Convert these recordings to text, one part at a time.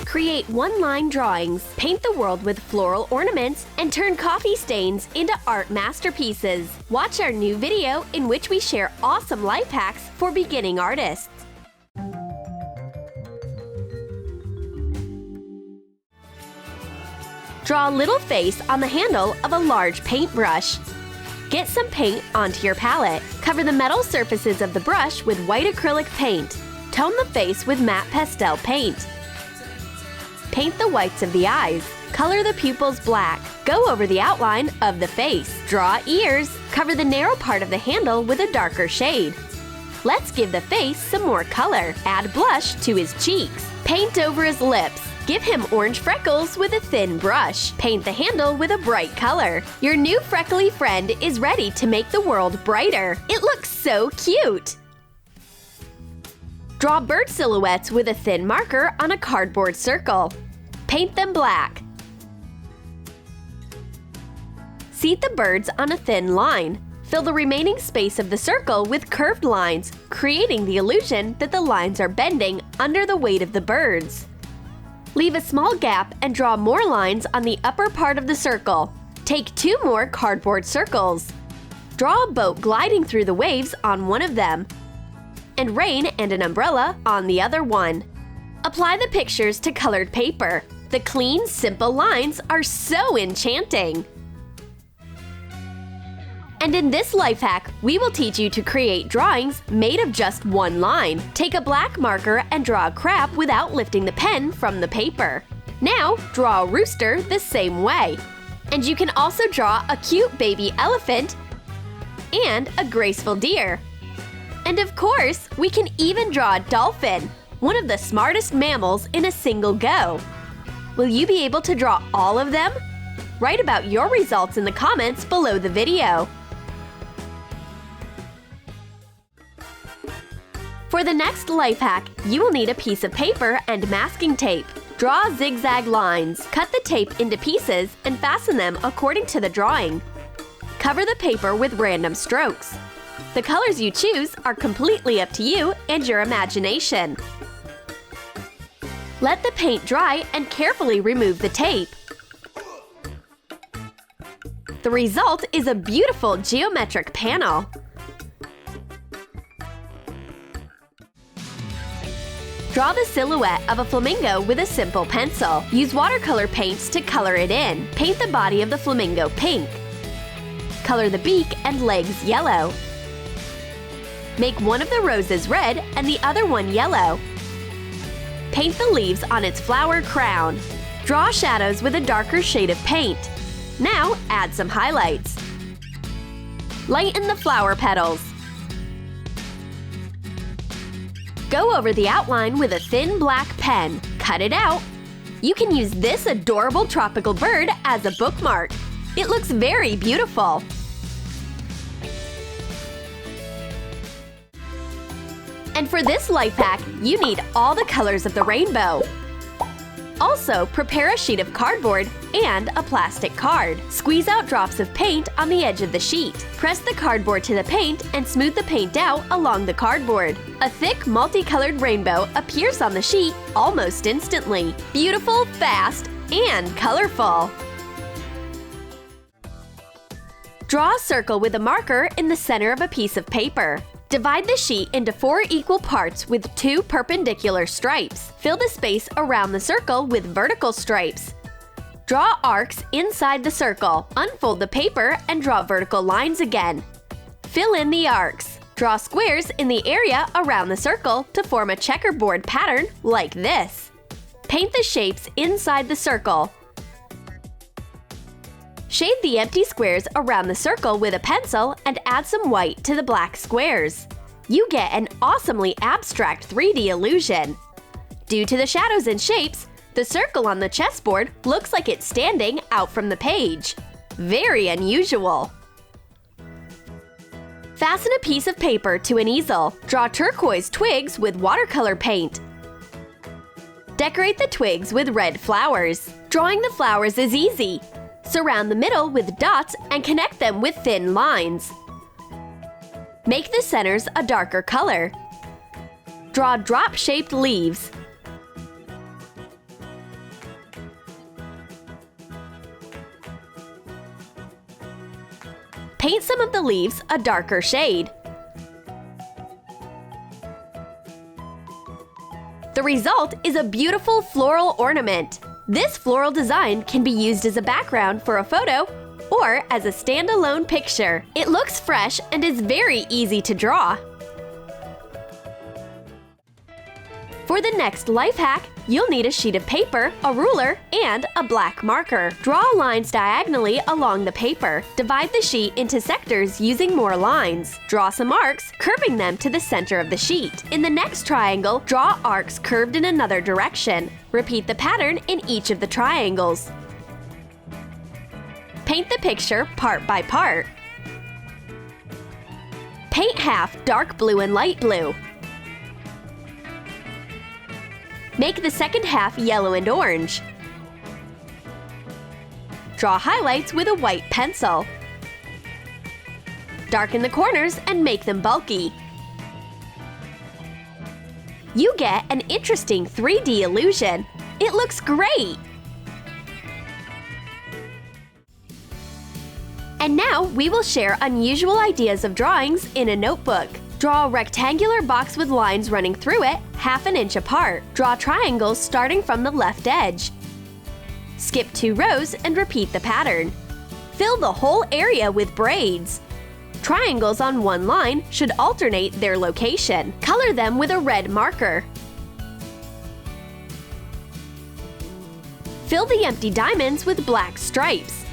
Create one-line drawings, paint the world with floral ornaments, and turn coffee stains into art masterpieces. Watch our new video in which we share awesome life hacks for beginning artists. Draw a little face on the handle of a large paintbrush. Get some paint onto your palette. Cover the metal surfaces of the brush with white acrylic paint. Tone the face with matte pastel paint. Paint the whites of the eyes. Color the pupils black. Go over the outline of the face. Draw ears. Cover the narrow part of the handle with a darker shade. Let's give the face some more color. Add blush to his cheeks. Paint over his lips. Give him orange freckles with a thin brush. Paint the handle with a bright color. Your new freckly friend is ready to make the world brighter. It looks so cute! Draw bird silhouettes with a thin marker on a cardboard circle. Paint them black. Seat the birds on a thin line. Fill the remaining space of the circle with curved lines, creating the illusion that the lines are bending under the weight of the birds. Leave a small gap and draw more lines on the upper part of the circle. Take 2 more cardboard circles. Draw a boat gliding through the waves on one of them, and rain and an umbrella on the other one. Apply the pictures to colored paper. The clean, simple lines are so enchanting. And in this life hack, we will teach you to create drawings made of just one line. Take a black marker and draw a crab without lifting the pen from the paper. Now, draw a rooster the same way. And you can also draw a cute baby elephant and a graceful deer. And of course, we can even draw a dolphin, one of the smartest mammals in a single go. Will you be able to draw all of them? Write about your results in the comments below the video. For the next life hack, you will need a piece of paper and masking tape. Draw zigzag lines. Cut the tape into pieces and fasten them according to the drawing. Cover the paper with random strokes. The colors you choose are completely up to you and your imagination. Let the paint dry and carefully remove the tape. The result is a beautiful geometric panel. Draw the silhouette of a flamingo with a simple pencil. Use watercolor paints to color it in. Paint the body of the flamingo pink. Color the beak and legs yellow. Make one of the roses red and the other one yellow. Paint the leaves on its flower crown. Draw shadows with a darker shade of paint. Now add some highlights. Lighten the flower petals. Go over the outline with a thin black pen. Cut it out. You can use this adorable tropical bird as a bookmark. It looks very beautiful. And for this life hack, you need all the colors of the rainbow. Also, prepare a sheet of cardboard and a plastic card. Squeeze out drops of paint on the edge of the sheet. Press the cardboard to the paint and smooth the paint out along the cardboard. A thick, multicolored rainbow appears on the sheet almost instantly. Beautiful, fast, and colorful. Draw a circle with a marker in the center of a piece of paper. Divide the sheet into 4 equal parts with 2 perpendicular stripes. Fill the space around the circle with vertical stripes. Draw arcs inside the circle. Unfold the paper and draw vertical lines again. Fill in the arcs. Draw squares in the area around the circle to form a checkerboard pattern like this. Paint the shapes inside the circle. Shade the empty squares around the circle with a pencil and add some white to the black squares. You get an awesomely abstract 3D illusion. Due to the shadows and shapes, the circle on the chessboard looks like it's standing out from the page. Very unusual. Fasten a piece of paper to an easel. Draw turquoise twigs with watercolor paint. Decorate the twigs with red flowers. Drawing the flowers is easy. Surround the middle with dots and connect them with thin lines. Make the centers a darker color. Draw drop-shaped leaves. Paint some of the leaves a darker shade. The result is a beautiful floral ornament. This floral design can be used as a background for a photo or as a standalone picture. It looks fresh and is very easy to draw. For the next life hack, you'll need a sheet of paper, a ruler, and a black marker. Draw lines diagonally along the paper. Divide the sheet into sectors using more lines. Draw some arcs, curving them to the center of the sheet. In the next triangle, draw arcs curved in another direction. Repeat the pattern in each of the triangles. Paint the picture part by part. Paint half dark blue and light blue. Make the second half yellow and orange. Draw highlights with a white pencil. Darken the corners and make them bulky. You get an interesting 3D illusion. It looks great! And now we will share unusual ideas of drawings in a notebook. Draw a rectangular box with lines running through it, half an inch apart. Draw triangles starting from the left edge. Skip 2 rows and repeat the pattern. Fill the whole area with braids. Triangles on one line should alternate their location. Color them with a red marker. Fill the empty diamonds with black stripes.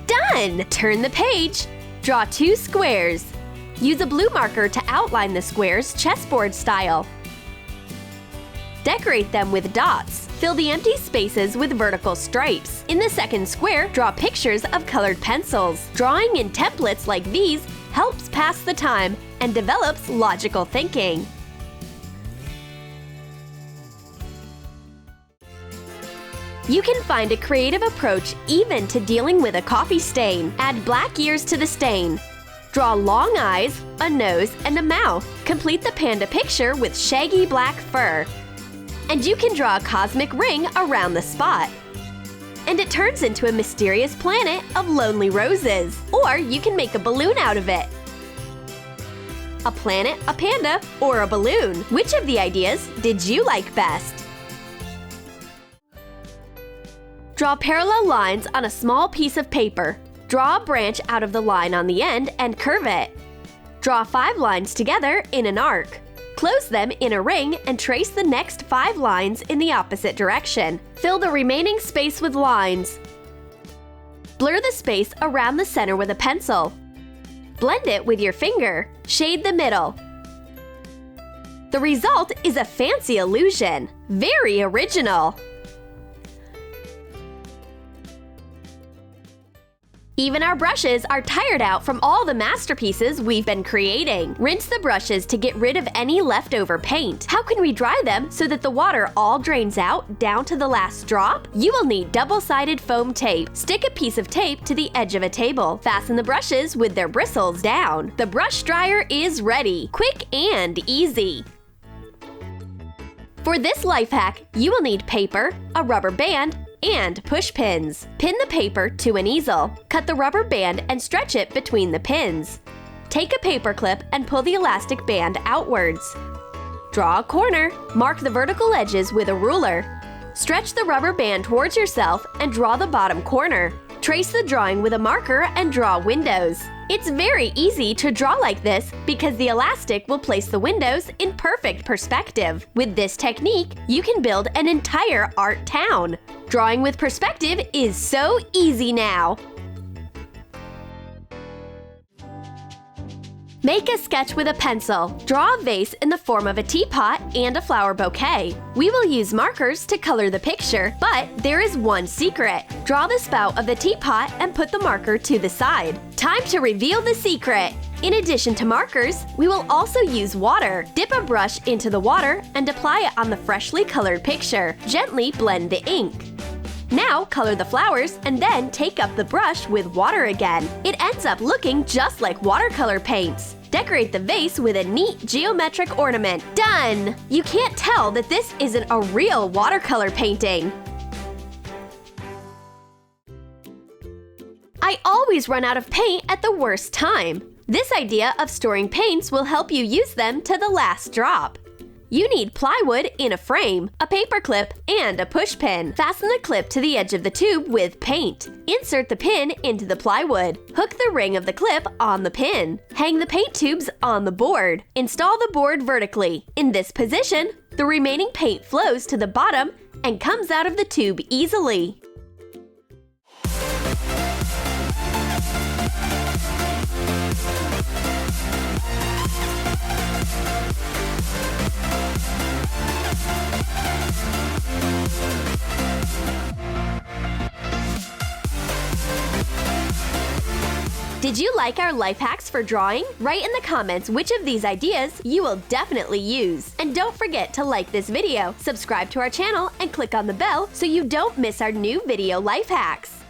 Done! Turn the page. Draw 2 squares. Use a blue marker to outline the squares chessboard style. Decorate them with dots. Fill the empty spaces with vertical stripes. In the second square, draw pictures of colored pencils. Drawing in templates like these helps pass the time and develops logical thinking. You can find a creative approach even to dealing with a coffee stain. Add black ears to the stain. Draw long eyes, a nose, and a mouth. Complete the panda picture with shaggy black fur. And you can draw a cosmic ring around the spot. And it turns into a mysterious planet of lonely roses. Or you can make a balloon out of it. A planet, a panda, or a balloon. Which of the ideas did you like best? Draw parallel lines on a small piece of paper. Draw a branch out of the line on the end and curve it. Draw 5 lines together in an arc. Close them in a ring and trace the next 5 lines in the opposite direction. Fill the remaining space with lines. Blur the space around the center with a pencil. Blend it with your finger. Shade the middle. The result is a fancy illusion. Very original! Even our brushes are tired out from all the masterpieces we've been creating. Rinse the brushes to get rid of any leftover paint. How can we dry them so that the water all drains out down to the last drop? You will need double-sided foam tape. Stick a piece of tape to the edge of a table. Fasten the brushes with their bristles down. The brush dryer is ready. Quick and easy. For this life hack, you will need paper, a rubber band, and push pins. Pin the paper to an easel. Cut the rubber band and stretch it between the pins. Take a paper clip and pull the elastic band outwards. Draw a corner. Mark the vertical edges with a ruler. Stretch the rubber band towards yourself and draw the bottom corner. Trace the drawing with a marker and draw windows. It's very easy to draw like this because the elastic will place the windows in perfect perspective. With this technique, you can build an entire art town. Drawing with perspective is so easy now. Make a sketch with a pencil. Draw a vase in the form of a teapot and a flower bouquet. We will use markers to color the picture, but there is one secret. Draw the spout of the teapot and put the marker to the side. Time to reveal the secret! In addition to markers, we will also use water. Dip a brush into the water and apply it on the freshly colored picture. Gently blend the ink. Now color the flowers and then take up the brush with water again. It ends up looking just like watercolor paints. Decorate the vase with a neat geometric ornament. Done! You can't tell that this isn't a real watercolor painting. I always run out of paint at the worst time. This idea of storing paints will help you use them to the last drop. You need plywood in a frame, a paper clip, and a push pin. Fasten the clip to the edge of the tube with paint. Insert the pin into the plywood. Hook the ring of the clip on the pin. Hang the paint tubes on the board. Install the board vertically. In this position, the remaining paint flows to the bottom and comes out of the tube easily. Did you like our life hacks for drawing? Write in the comments which of these ideas you will definitely use. And don't forget to like this video, subscribe to our channel, and click on the bell so you don't miss our new video life hacks.